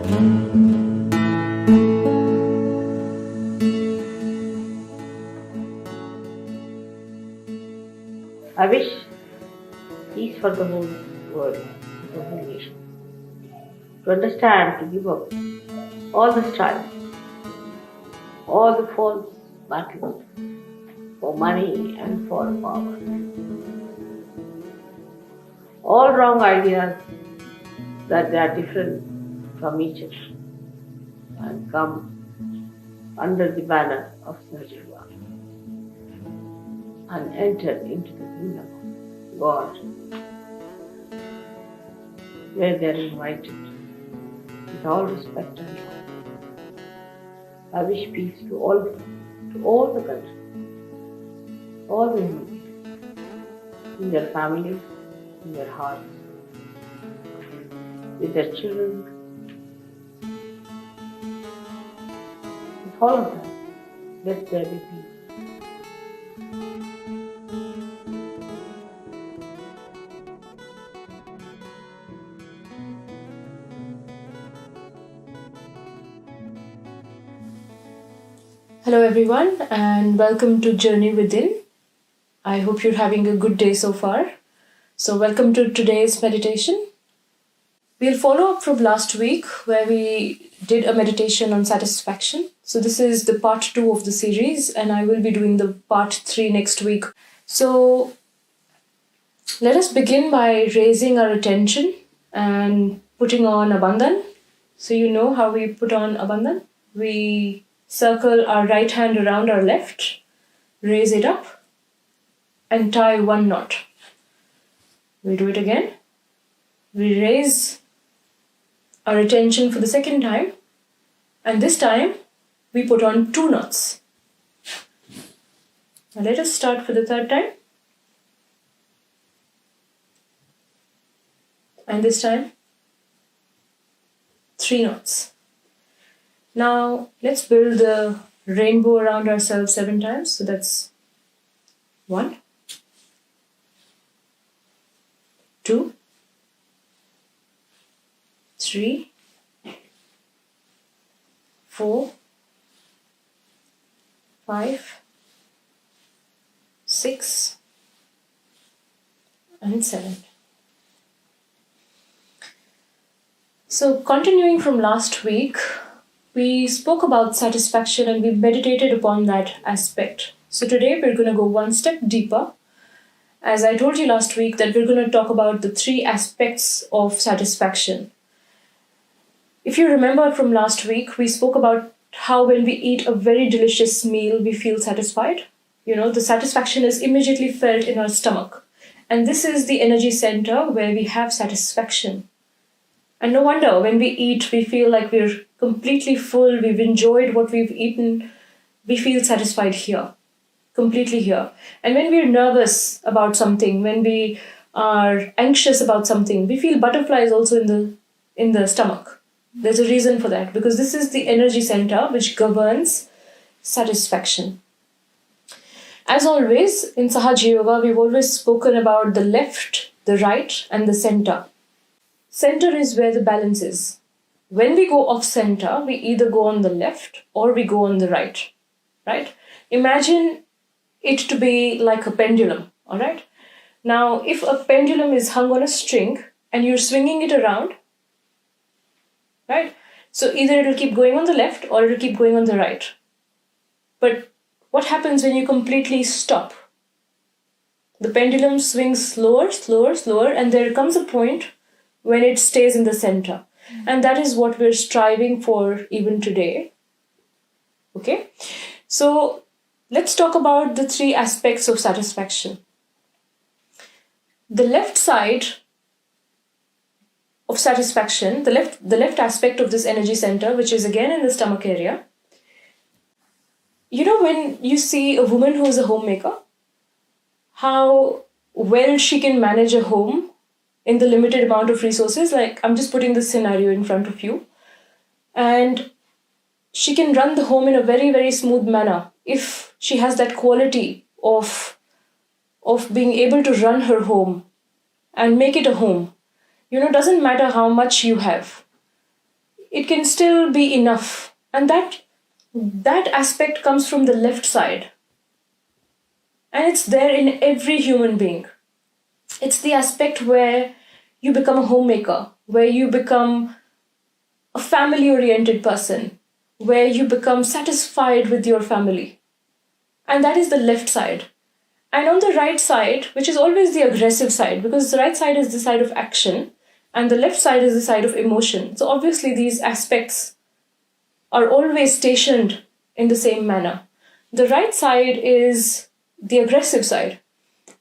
I wish peace for the whole world, the whole nation. To understand, to give up all the strife, all the false battles for money and for power, all wrong ideas that they are different from each other, and come under the banner of Sahaja Yoga and enter into the kingdom of God, where they are invited with all respect and love. I wish peace to all of them, to all the countries, all the human beings, in their families, in their hearts, with their children, with all of them. Let there be peace. Hello everyone and welcome to Journey Within. I hope you're having a good day so far. So welcome to today's meditation. We'll follow up from last week where we did a meditation on satisfaction. So this is the part 2 of the series and I will be doing the part 3 next week. So let us begin by raising our attention and putting on a bandhan. So you know how we put on a bandhan? We circle our right hand around our left, raise it up, and tie one knot. We do it again. We raise our attention for the second time, and this time we put on 2 knots. Now let us start for the third time. And this time, 3 knots. Now, let's build the rainbow around ourselves 7 times. So that's 1, 2, 3, 4, 5, 6, and 7. So, continuing from last week, we spoke about satisfaction and we meditated upon that aspect. So today we're going to go one step deeper. As I told you last week that we're going to talk about the 3 aspects of satisfaction. If you remember from last week, we spoke about how when we eat a very delicious meal, we feel satisfied. You know, the satisfaction is immediately felt in our stomach. And this is the energy center where we have satisfaction. And no wonder when we eat, we feel like we're completely full, we've enjoyed what we've eaten, we feel satisfied here, completely here. And when we're nervous about something, when we are anxious about something, we feel butterflies also in the stomach. There's a reason for that, because this is the energy center which governs satisfaction. As always, in Sahaja Yoga, we've always spoken about the left, the right, and the center. Center is where the balance is. When we go off center, we either go on the left or we go on the right, right? Imagine it to be like a pendulum, all right? Now, if a pendulum is hung on a string and you're swinging it around, right? So either it'll keep going on the left or it'll keep going on the right. But what happens when you completely stop? The pendulum swings slower, slower, slower, and there comes a point when it stays in the center. And that is what we're striving for even today. Okay? So let's talk about the 3 aspects of satisfaction. The left side of satisfaction, the left aspect of this energy center, which is again in the stomach area. You know, when you see a woman who is a homemaker, how well she can manage a home in the limited amount of resources. Like, I'm just putting this scenario in front of you. And she can run the home in a very, very smooth manner if she has that quality of being able to run her home and make it a home. You know, doesn't matter how much you have. it can still be enough. And that aspect comes from the left side. And it's there in every human being. It's the aspect where you become a homemaker, where you become a family-oriented person, where you become satisfied with your family. And that is the left side. And on the right side, which is always the aggressive side, because the right side is the side of action, and the left side is the side of emotion. So obviously these aspects are always stationed in the same manner. The right side is the aggressive side.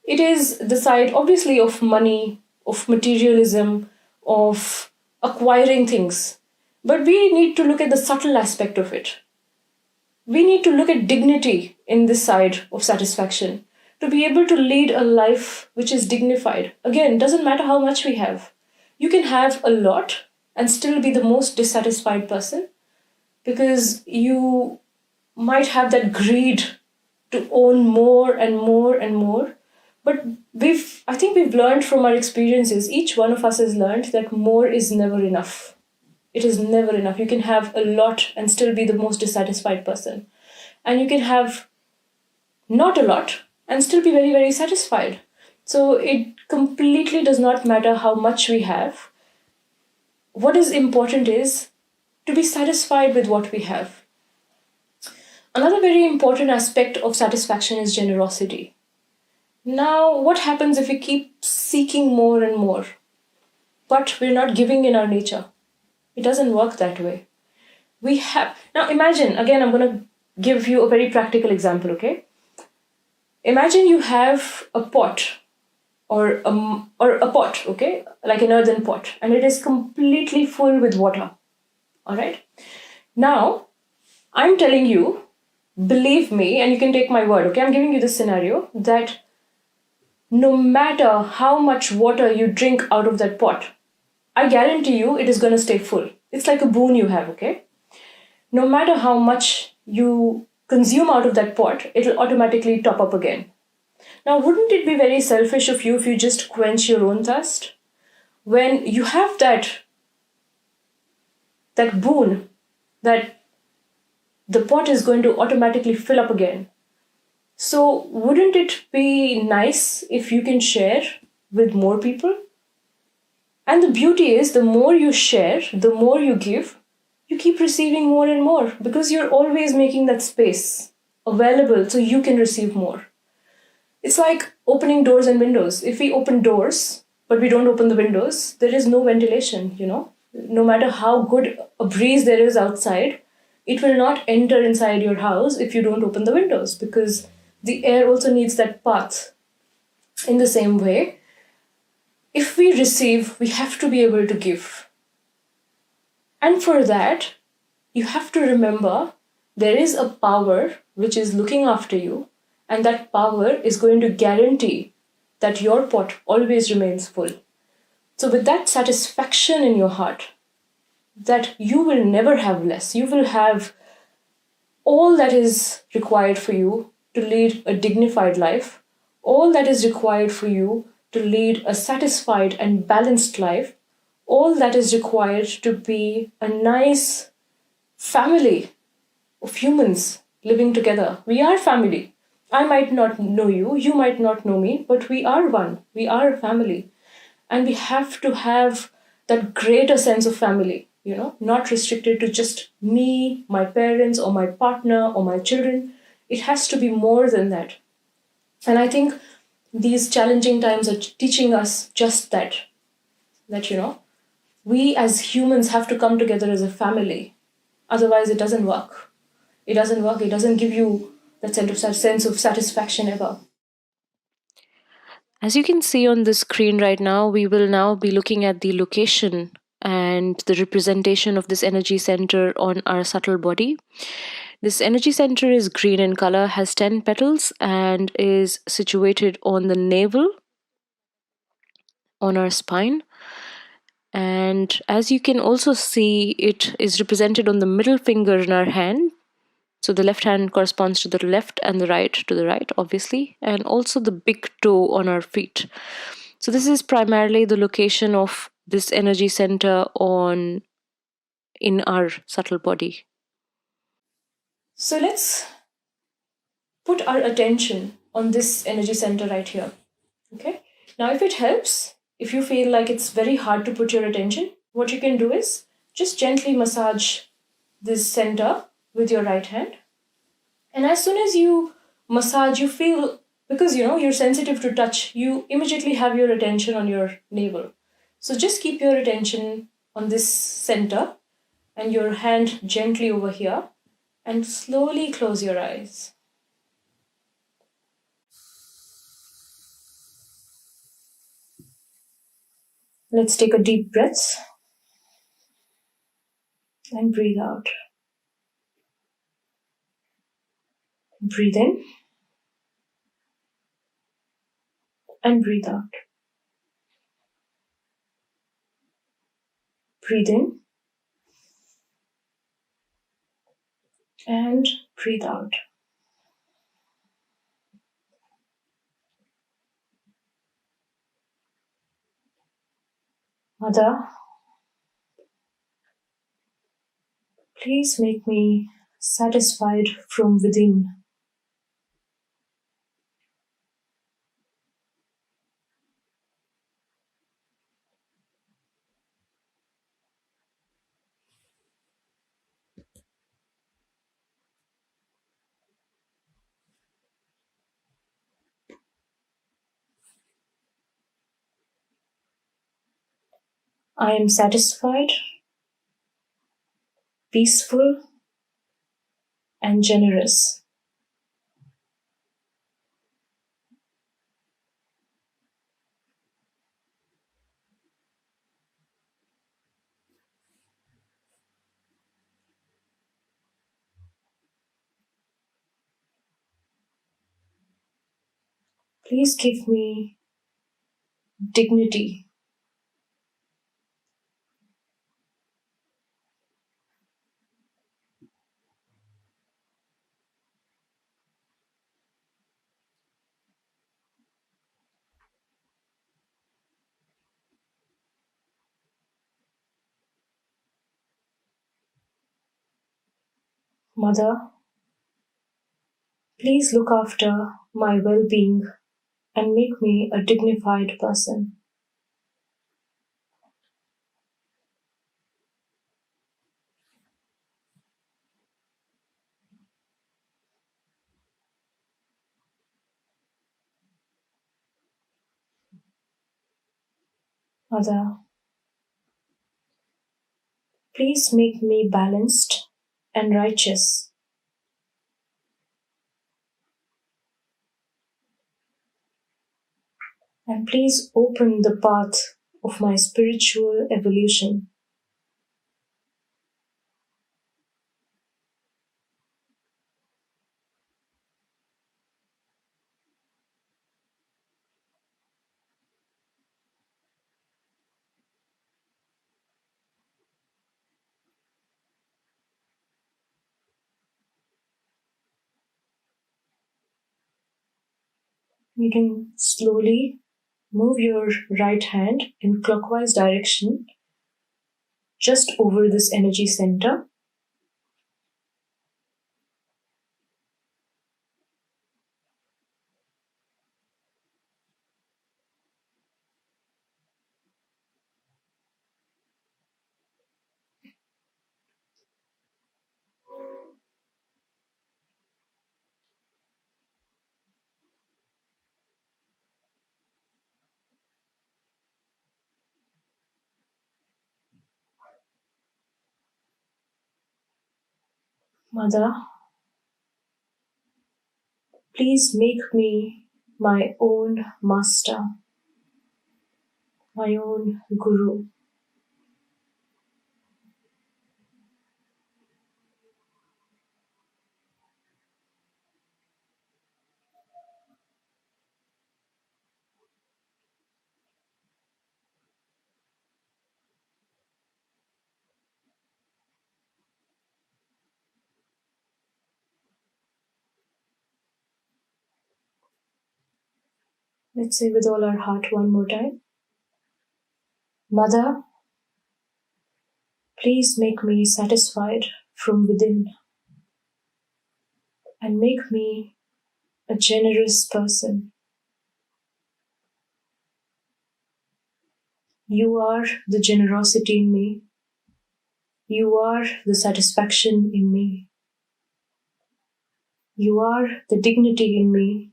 It is the side, obviously, of money, of materialism, of acquiring things. But we need to look at the subtle aspect of it. We need to look at dignity in this side of satisfaction to be able to lead a life which is dignified. Again, doesn't matter how much we have. You can have a lot and still be the most dissatisfied person because you might have that greed to own more and more and more. But I think we've learned from our experiences, each one of us has learned that more is never enough. It is never enough. You can have a lot and still be the most dissatisfied person. And you can have not a lot and still be very, very satisfied. So it completely does not matter how much we have. What is important is to be satisfied with what we have. Another very important aspect of satisfaction is generosity. Now, what happens if we keep seeking more and more, but we're not giving in our nature? It doesn't work that way. Now imagine, again, I'm going to give you a very practical example, okay? Imagine you have a pot or a pot, okay? Like an earthen pot, and it is completely full with water, all right? Now, I'm telling you, believe me, and you can take my word, okay? I'm giving you this scenario that no matter how much water you drink out of that pot, I guarantee you it is going to stay full. It's like a boon you have, okay? No matter how much you consume out of that pot, it'll automatically top up again. Now, wouldn't it be very selfish of you if you just quench your own thirst? When you have that boon, that the pot is going to automatically fill up again. So wouldn't it be nice if you can share with more people? And the beauty is, the more you share, the more you give, you keep receiving more and more because you're always making that space available so you can receive more. It's like opening doors and windows. If we open doors, but we don't open the windows, there is no ventilation, No matter how good a breeze there is outside, it will not enter inside your house if you don't open the windows because the air also needs that path. In the same way, if we receive, we have to be able to give. And for that, you have to remember there is a power which is looking after you, and that power is going to guarantee that your pot always remains full. So with that satisfaction in your heart, that you will never have less, you will have all that is required for you to lead a dignified life, all that is required for you to lead a satisfied and balanced life, all that is required to be a nice family of humans living together. We are family. I might not know you, you might not know me, but we are one. We are a family. And we have to have that greater sense of family, not restricted to just me, my parents, or my partner, or my children. It has to be more than that. And I think these challenging times are teaching us just that, we as humans have to come together as a family. Otherwise, it doesn't work. It doesn't work. It doesn't give you that sense of satisfaction ever. As you can see on the screen right now, we will now be looking at the location and the representation of this energy center on our subtle body. This energy center is green in color, has 10 petals, and is situated on the navel, on our spine. And as you can also see, it is represented on the middle finger in our hand. So the left hand corresponds to the left and the right to the right, obviously, and also the big toe on our feet. So this is primarily the location of this energy center on in our subtle body. So let's put our attention on this energy center right here. Okay. Now, if it helps, if you feel like it's very hard to put your attention, what you can do is just gently massage this center with your right hand. And as soon as you massage, you feel, because you're sensitive to touch, you immediately have your attention on your navel. So just keep your attention on this center and your hand gently over here and slowly close your eyes. Let's take a deep breath and breathe out. Breathe in and breathe out. Breathe in and breathe out. Mother, please make me satisfied from within. I am satisfied, peaceful, and generous. Please give me dignity. Mother, please look after my well-being and make me a dignified person. Mother, please make me balanced and righteous. And please open the path of my spiritual evolution. You can slowly move your right hand in clockwise direction just over this energy center. Mother, please make me my own master, my own guru. Let's say with all our heart one more time. Mother, Please make me satisfied from within and make me a generous person. You are the generosity in me. You are the satisfaction in me. You are the dignity in me.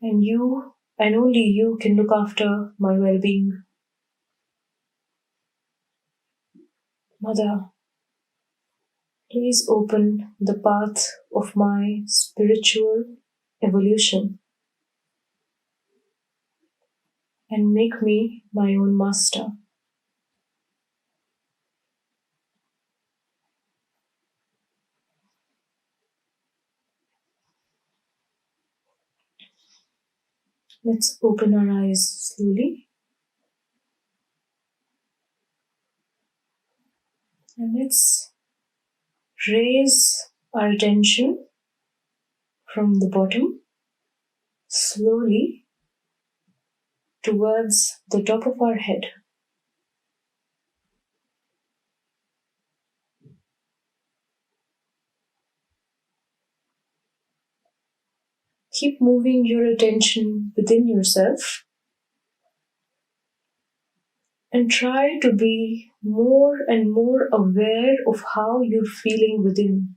And you and only you can look after my well-being. Mother, please open the path of my spiritual evolution and make me my own master. Let's open our eyes slowly and let's raise our attention from the bottom slowly towards the top of our head. Keep moving your attention within yourself and try to be more and more aware of how you're feeling within.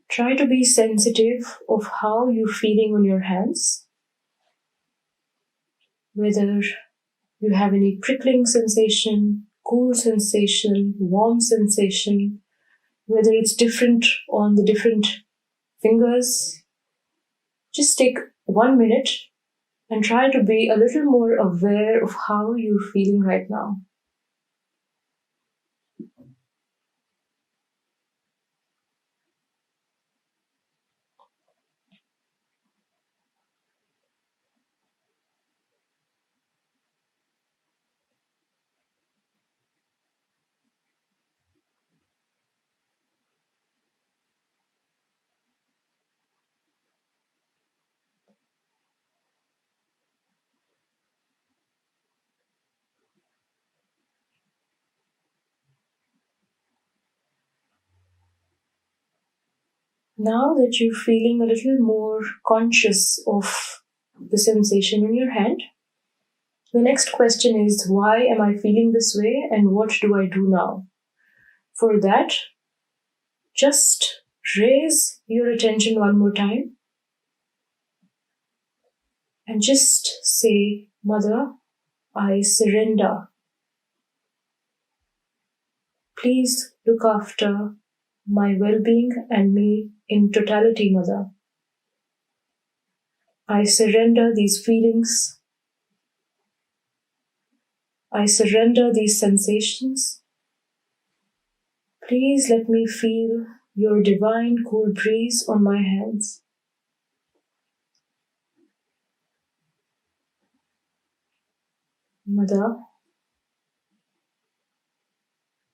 Try to be sensitive of how you're feeling on your hands, whether you have any prickling sensation, cool sensation, warm sensation, whether it's different on the different fingers. Just take 1 minute and try to be a little more aware of how you're feeling right now. Now that you're feeling a little more conscious of the sensation in your hand, the next question is, why am I feeling this way and what do I do now? For that, just raise your attention one more time and just say, Mother, I surrender. Please look after my well-being and me in totality, Mother. I surrender these feelings. I surrender these sensations. Please let me feel your divine cool breeze on my hands. Mother,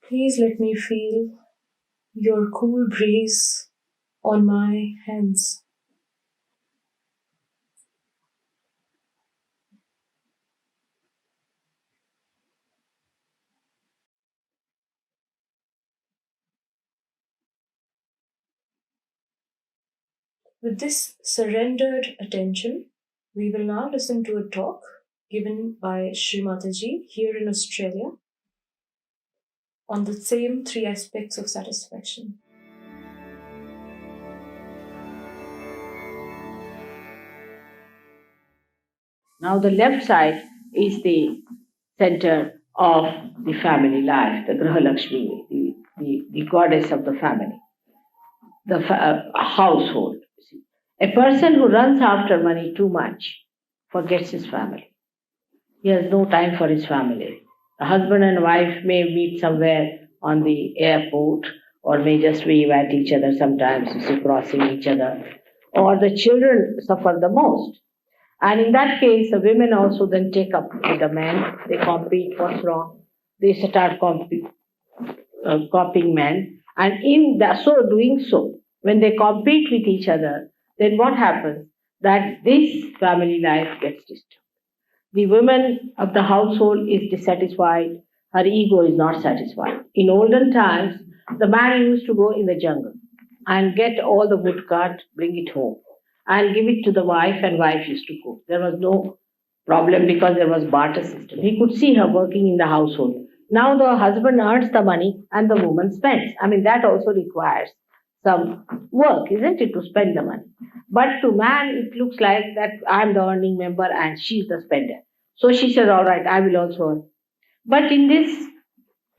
please let me feel your cool breeze on my hands. With this surrendered attention, we will now listen to a talk given by SHRI MATAJI here in Australia on the same 3 aspects of satisfaction. Now the left side is the center of the family life, the Graha Lakshmi, the goddess of the family, the household. A person who runs after money too much forgets his family. He has no time for his family. A husband and wife may meet somewhere on the airport or may just wave at each other sometimes, crossing each other. Or the children suffer the most. And in that case, the women also then take up with the men. They compete, what's wrong? They start copying men. And in doing so, when they compete with each other, then what happens? That this family life gets disturbed. The woman of the household is dissatisfied. Her ego is not satisfied. In olden times, the man used to go in the jungle and get all the wood cut, bring it home, and give it to the wife, and wife used to cook. There was no problem because there was barter system. He could see her working in the household. Now the husband earns the money and the woman spends. I mean, that also requires some work, isn't it, to spend the money? But to man, it looks like that I'm the earning member and she's the spender. So she says, all right, I will also earn. But in this,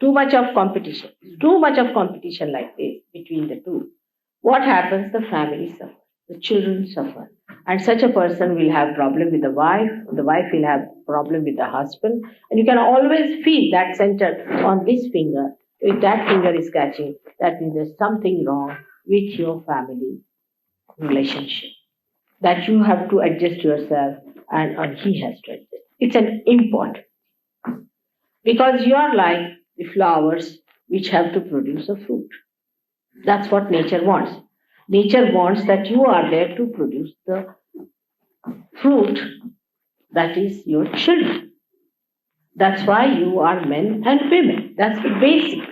too much of competition like this between the two, what happens? The family suffers, the children suffer. And such a person will have problem with the wife will have problem with the husband, and you can always feel that center on this finger. If that finger is catching, that means there's something wrong with your family relationship, that you have to adjust yourself, and he has to adjust. It's an important, because you are like the flowers which have to produce a fruit. That's what nature wants. Nature wants that you are there to produce the fruit, that is your children. That's why you are men and women. That's the basics.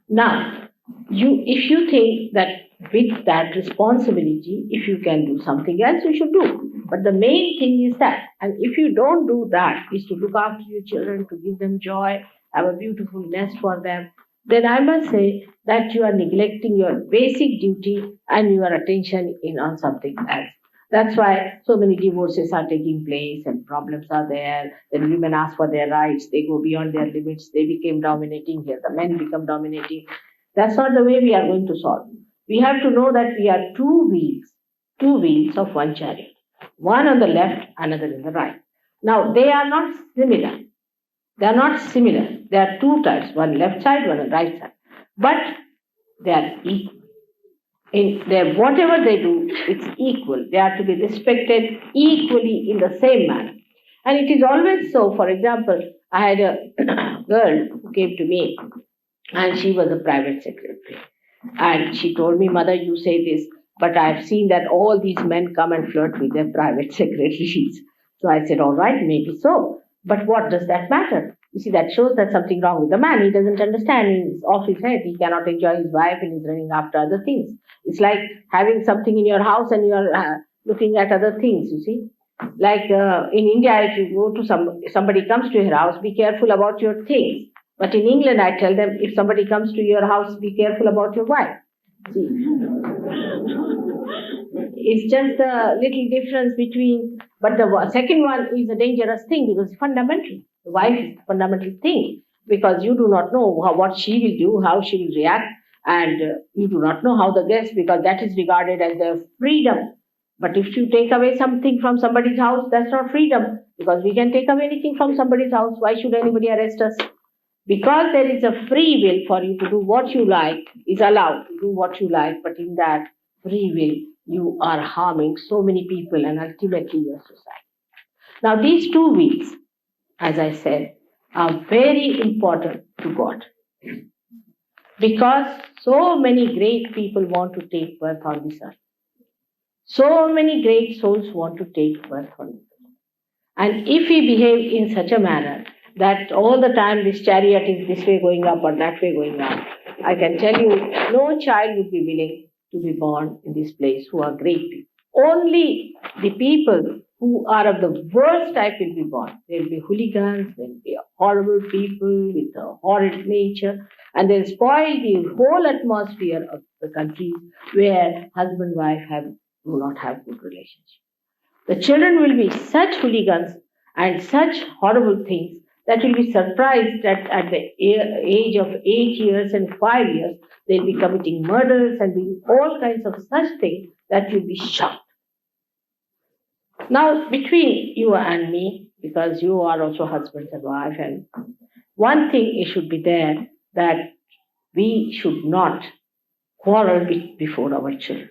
Now, if you think that with that responsibility, if you can do something else, you should do. But the main thing is that, and if you don't do that, is to look after your children, to give them joy, have a beautiful nest for them, then I must say that you are neglecting your basic duty and your attention in on something else. That's why so many divorces are taking place and problems are there. Then women ask for their rights. They go beyond their limits. They became dominating here. The men become dominating. That's not the way we are going to solve. We have to know that we are two wheels of one chariot. One on the left, another in the right. Now, they are not similar. They are not similar. There are two types, one left side, one on right side. But they are equal. Whatever they do, it's equal. They are to be respected equally in the same manner. And it is always so. For example, I had a girl who came to me, and she was a private secretary. And she told me, Mother, you say this, but I've seen that all these men come and flirt with their private secretaries. So I said, all right, maybe so. But what does that matter? You see, that shows that something wrong with the man. He doesn't understand. He's off his head. He cannot enjoy his wife and he's running after other things. It's like having something in your house and you're looking at other things, you see. Like in India, if you go to somebody comes to your house, be careful about your things. But in England, I tell them, if somebody comes to your house, be careful about your wife. See? It's just a little difference between, but the second one is a dangerous thing because it's fundamental. The wife is the fundamental thing because you do not know what she will do, how she will react, and you do not know how the guest, because that is regarded as their freedom. But if you take away something from somebody's house, that's not freedom, because we can take away anything from somebody's house. Why should anybody arrest us? Because there is a free will for you to do what you like, is allowed to do what you like, but in that free will, you are harming so many people and ultimately your society. Now, these two wheels, as I said, are very important to God. Because so many great people want to take birth on this earth. So many great souls want to take birth on this earth. And if we behave in such a manner that all the time this chariot is this way going up or that way going up, I can tell you, no child would be willing to be born in this place who are great people. Only the people who are of the worst type will be born. There will be hooligans, there will be horrible people with a horrid nature, and they'll spoil the whole atmosphere of the countries where husband and wife do not have good relationship. The children will be such hooligans and such horrible things that will be surprised that at the age of 8 years and 5 years, they'll be committing murders and doing all kinds of such things that you'll be shocked. Now, between you and me, because you are also husband and wife, and one thing it should be there, that we should not quarrel before our children.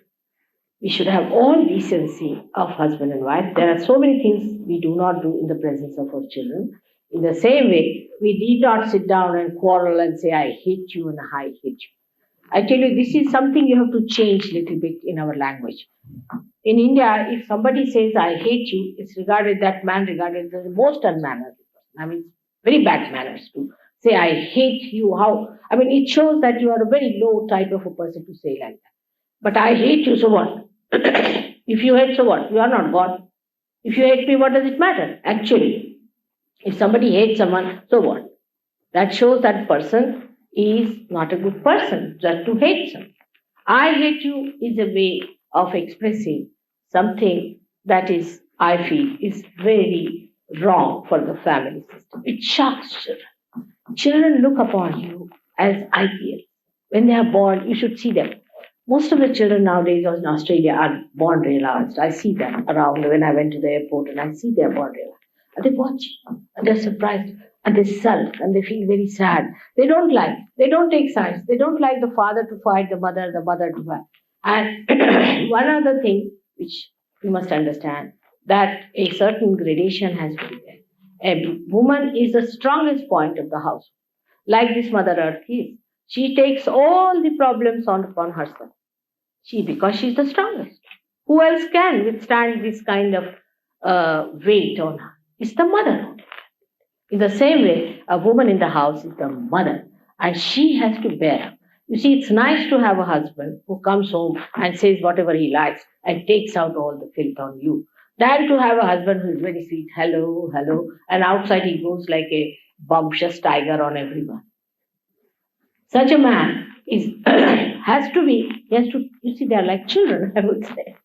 We should have all decency of husband and wife. There are so many things we do not do in the presence of our children. In the same way, we need not sit down and quarrel and say, I hate you and I hate you. I tell you, this is something you have to change a little bit in our language. In India, if somebody says, I hate you, it's regarded, that man regarded as the most unmannerly person. I mean, very bad manners to say, I hate you. How? I mean, it shows that you are a very low type of a person to say like that. But I hate you, so what? If you hate, so what? You are not God. If you hate me, what does it matter? Actually, if somebody hates someone, so what? That shows that person is not a good person, just to hate someone. I hate you is a way of expressing something that is, I feel, is very wrong for the family system. It shocks children. Children look upon you as ideal. When they are born, you should see them. Most of the children nowadays in Australia are born realized. I see them around when I went to the airport and I see they are born realized. And they watch and they're surprised and they sulk and they feel very sad. They don't take sides. They don't like the father to fight the mother to fight. And one other thing which you must understand, that a certain gradation has to be there. A woman is the strongest point of the house, like this Mother Earth is. She takes all the problems on upon herself. Because she's the strongest. Who else can withstand this kind of weight on her? It's the mother. In the same way, a woman in the house is the mother, and she has to bear up. You see, it's nice to have a husband who comes home and says whatever he likes and takes out all the filth on you, than to have a husband who is very sweet, hello, hello, and outside he goes like a bumptious tiger on everyone. Such a man is you see, they are like children, I would say.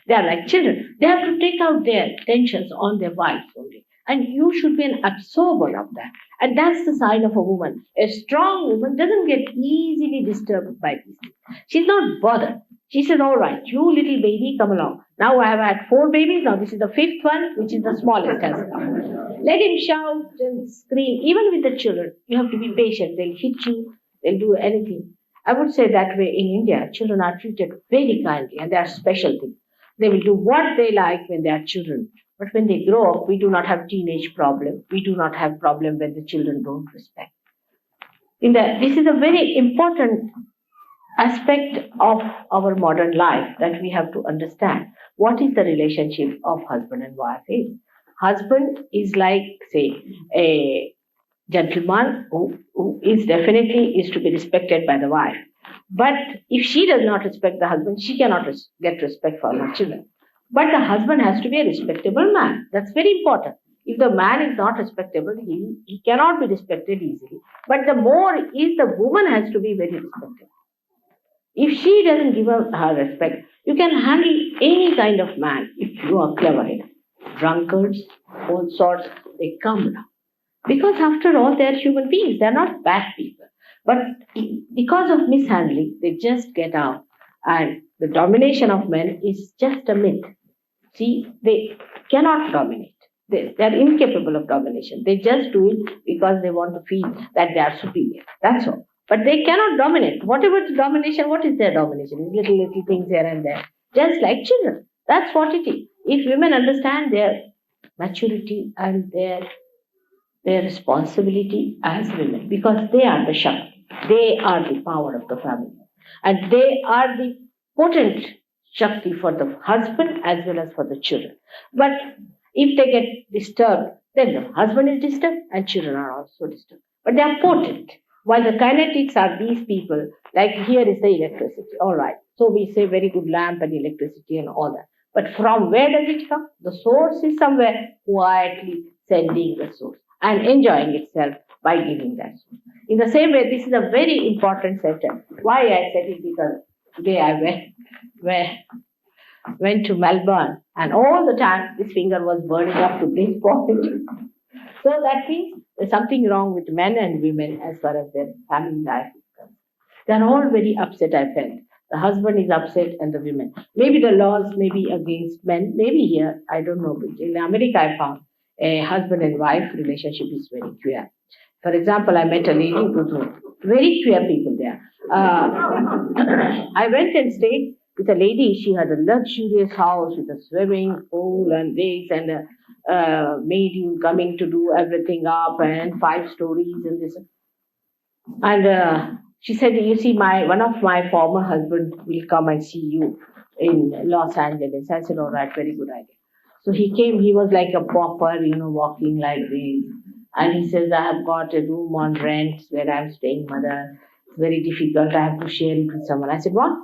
They are like children. They have to take out their tensions on their wives only. And you should be an absorber of that. And that's the sign of a woman. A strong woman doesn't get easily disturbed by these things. She's not bothered. She says, all right, you little baby, come along. Now I have had 4 babies. Now this is the 5th one, which is the smallest has come. Let him shout and scream. Even with the children, you have to be patient. They'll hit you. They'll do anything. I would say that way in India, children are treated very kindly and they are special things. They will do what they like when they are children. But when they grow up, we do not have teenage problem. We do not have problem when the children don't respect. This is a very important aspect of our modern life that we have to understand. What is the relationship of husband and wife is? Husband is like, say, a gentleman who is definitely is to be respected by the wife. But if she does not respect the husband, she cannot get respect for her children. But the husband has to be a respectable man. That's very important. If the man is not respectable, he cannot be respected easily. But the more is the woman has to be very respectable. If she doesn't give her respect, you can handle any kind of man if you are clever enough. Drunkards, all sorts, they come now. Because after all, they are human beings. They are not bad people. But because of mishandling, they just get out. And the domination of men is just a myth. See, they cannot dominate. They are incapable of domination. They just do it because they want to feel that they are superior. That's all. But they cannot dominate. Whatever the domination, what is their domination? It's little things here and there. Just like children. That's what it is. If women understand their maturity and their responsibility as women, because they are the Shakti, they are the power of the family, and they are the potent Shakti for the husband as well as for the children. But if they get disturbed, then the husband is disturbed and children are also disturbed. But they are potent. While the kinetics are these people, like here is the electricity, all right. So we say very good lamp and electricity and all that. But from where does it come? The source is somewhere quietly sending the source and enjoying itself by giving that. In the same way, this is a very important sentence. Why I said it? Because today I went to Melbourne and all the time this finger was burning up to this point. So that means there's something wrong with men and women as far as their family life is concerned. They're all very upset, I felt. The husband is upset and the women. Maybe the laws may be against men, maybe here, I don't know. But in America I found a husband and wife relationship is very queer. For example, I met a lady who was very queer people there. I went and stayed with a lady. She had a luxurious house with a swimming pool and this and a maid coming to do everything up and 5 stories and this. And She said, you see, one of my former husbands will come and see you in Los Angeles. I said, all right, very good idea. So he came, he was like a pauper, walking like this. And he says, I have got a room on rent where I'm staying, mother. It's very difficult. I have to share it with someone. I said, what?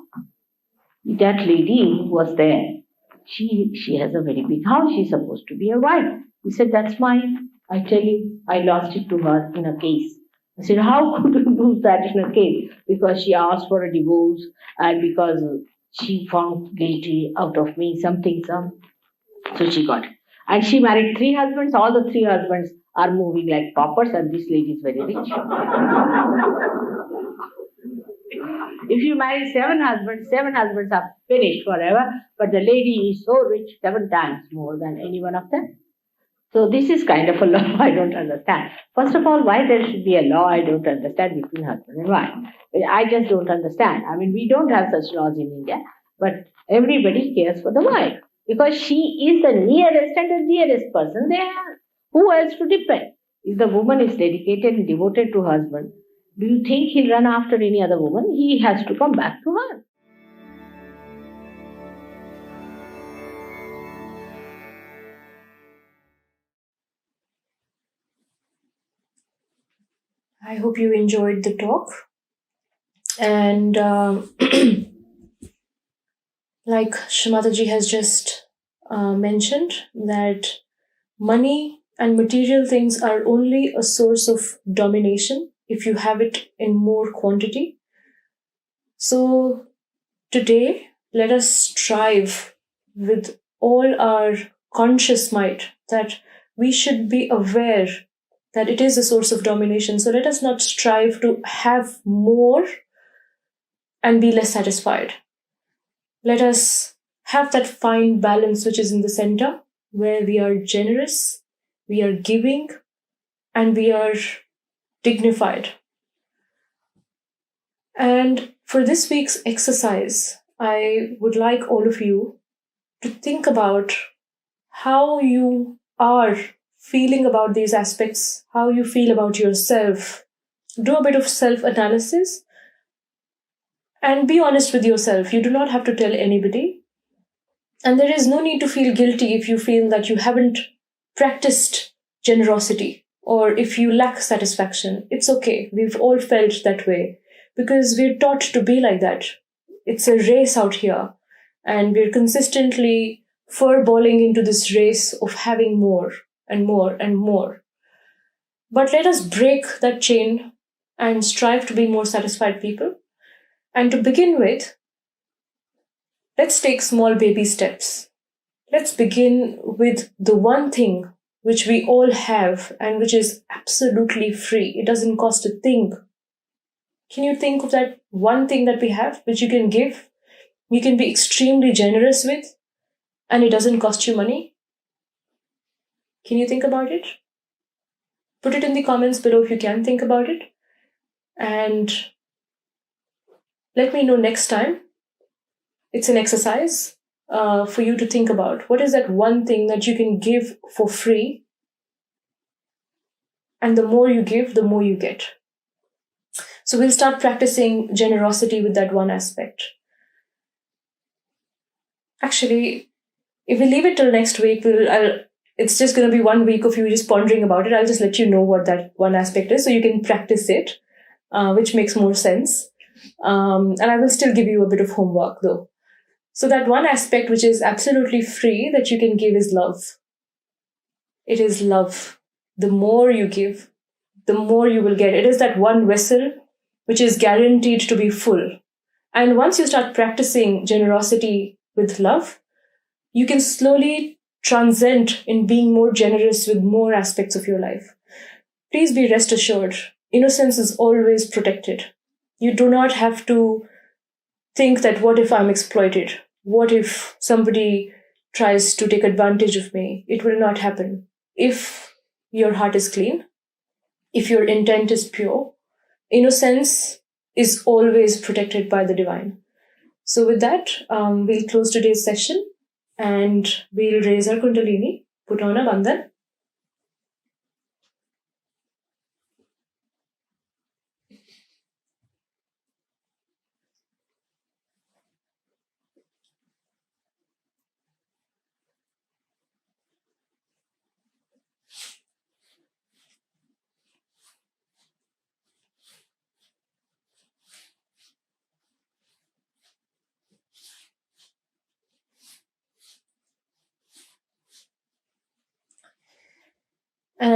That lady who was there, she has a very big house. She's supposed to be a wife. He said, that's mine. I tell you, I lost it to her in a case. I said, how could you lose that in a case? Because she asked for a divorce and because she found guilty out of me, something. So she got it. And she married 3 husbands. All the 3 husbands are moving like paupers, and this lady is very rich. If you marry 7 husbands are finished forever, but the lady is so rich, 7 times more than any one of them. So this is kind of a law I don't understand. First of all, why there should be a law I don't understand between husband and wife. I just don't understand. I mean, we don't have such laws in India, but everybody cares for the wife because she is the nearest and the dearest person they have. Who else to depend? If the woman is dedicated and devoted to husband, do you think he'll run after any other woman? He has to come back to her. I hope you enjoyed the talk. And like Mataji has just mentioned, that money and material things are only a source of domination if you have it in more quantity. So today, let us strive with all our conscious might that we should be aware that it is a source of domination. So let us not strive to have more and be less satisfied. Let us have that fine balance which is in the center, where we are generous, we are giving, and we are dignified. And for this week's exercise, I would like all of you to think about how you are feeling about these aspects, how you feel about yourself. Do a bit of self-analysis and be honest with yourself. You do not have to tell anybody. And there is no need to feel guilty if you feel that you haven't practiced generosity or if you lack satisfaction. It's okay. We've all felt that way because we're taught to be like that. It's a race out here, and we're consistently furballing into this race of having more and more and more. But let us break that chain and strive to be more satisfied people. And to begin with, let's take small baby steps. Let's begin with the one thing which we all have and which is absolutely free. It doesn't cost a thing. Can you think of that one thing that we have which you can give? You can be extremely generous with, and it doesn't cost you money? Can you think about it? Put it in the comments below if you can think about it. And let me know next time. It's an exercise for you to think about. What is that one thing that you can give for free? And the more you give, the more you get. So we'll start practicing generosity with that one aspect. Actually, if we leave it till next week, it's just going to be 1 week of you just pondering about it. I'll just let you know what that one aspect is so you can practice it, which makes more sense. And I will still give you a bit of homework though. So that one aspect which is absolutely free that you can give is love. It is love. The more you give, the more you will get. It is that one vessel which is guaranteed to be full. And once you start practicing generosity with love, you can slowly transcend in being more generous with more aspects of your life. Please be rest assured, innocence is always protected. You do not have to think that what if I'm exploited? What if somebody tries to take advantage of me? It will not happen. If your heart is clean, if your intent is pure, innocence is always protected by the divine. So with that, we'll close today's session and we'll raise our Kundalini, put on a bandhan.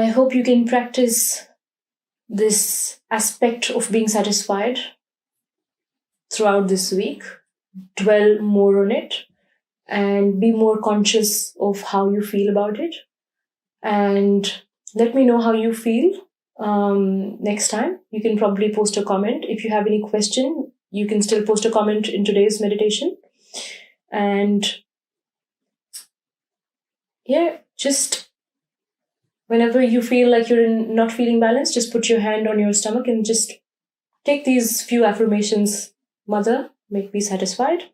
hope you can practice this aspect of being satisfied throughout this week. Dwell more on it and be more conscious of how you feel about it. And let me know how you feel next time. You can probably post a comment. If you have any question, you can still post a comment in today's meditation. And yeah, just whenever you feel like you're not feeling balanced, just put your hand on your stomach and just take these few affirmations. Mother, make me satisfied.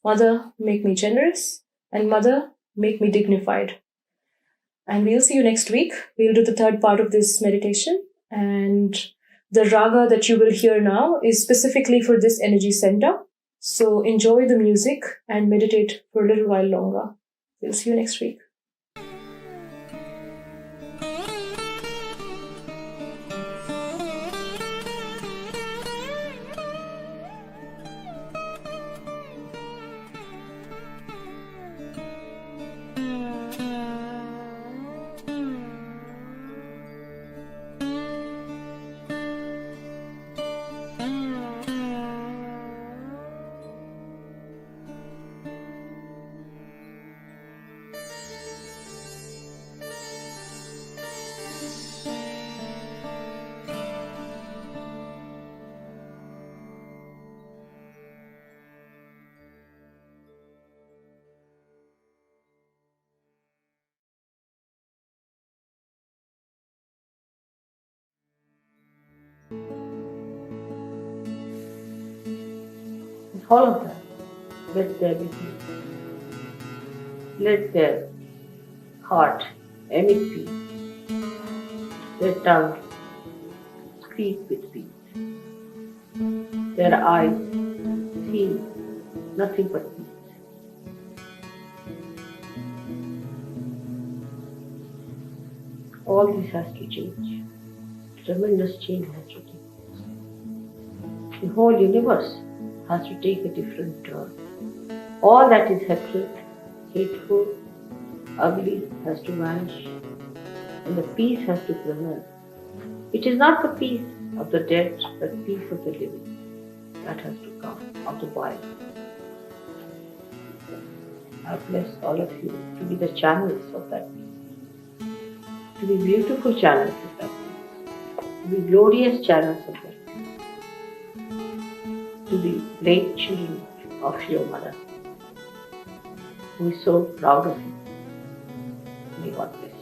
Mother, make me generous. And Mother, make me dignified. And we'll see you next week. We'll do the third part of this meditation. And the raga that you will hear now is specifically for this energy center. So enjoy the music and meditate for a little while longer. We'll see you next week. All of them, let there be peace. Let their heart emit peace. Their tongue speak with peace. Their eyes see nothing but peace. All this has to change. Tremendous change has to take place. The whole universe has to take a different turn. All that is hateful, ugly has to vanish, and the peace has to prevail. It is not the peace of the dead, but peace of the living that has to come of the body. I bless all of you to be the channels of that peace, to be beautiful channels of that peace, to be glorious channels of that peace, to be great children of your mother, who is so proud of you. May God bless you.